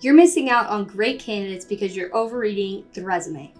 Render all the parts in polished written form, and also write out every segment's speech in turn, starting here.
You're missing out on great candidates because you're overreading the resume.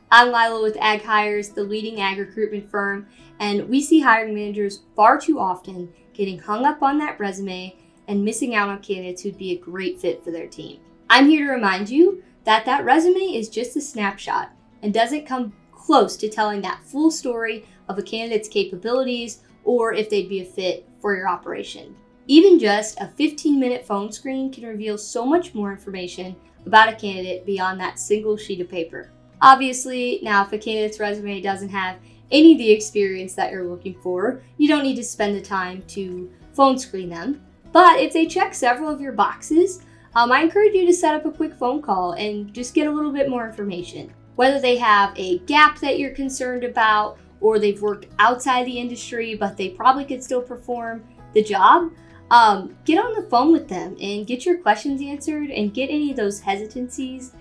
I'm Lila with AgHires, the leading ag recruitment firm, and we see hiring managers far too often getting hung up on that resume and missing out on candidates who'd be a great fit for their team. I'm here to remind you that that resume is just a snapshot and doesn't come close to telling that full story of a candidate's capabilities or if they'd be a fit for your operation. Even just a 15-minute phone screen can reveal so much more information about a candidate beyond that single sheet of paper. Obviously, now if a candidate's resume doesn't have any of the experience that you're looking for, you don't need to spend the time to phone screen them. But if they check several of your boxes, I encourage you to set up a quick phone call and just get a little bit more information. Whether they have a gap that you're concerned about, or they've worked outside the industry, but they probably could still perform the job, get on the phone with them and get your questions answered and get any of those hesitancies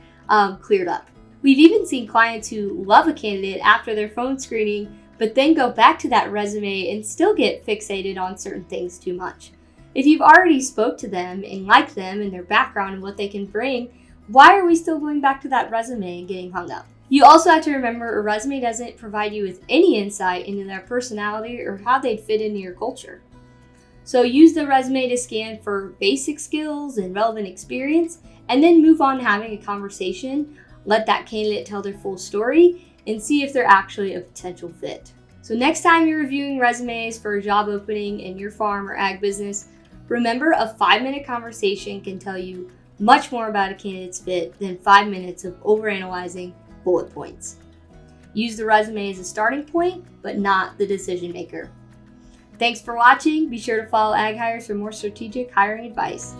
cleared up. We've even seen clients who love a candidate after their phone screening, but then go back to that resume and still get fixated on certain things too much. If you've already spoke to them and like them and their background and what they can bring, why are we still going back to that resume and getting hung up? You also have to remember a resume doesn't provide you with any insight into their personality or how they'd fit into your culture. So use the resume to scan for basic skills and relevant experience, and then move on to having a conversation. Let that candidate tell their full story and see if they're actually a potential fit. So next time you're reviewing resumes for a job opening in your farm or ag business, remember a 5-minute conversation can tell you much more about a candidate's fit than 5 minutes of overanalyzing bullet points. Use the resume as a starting point, but not the decision maker. Thanks for watching. Be sure to follow AgHires for more strategic hiring advice.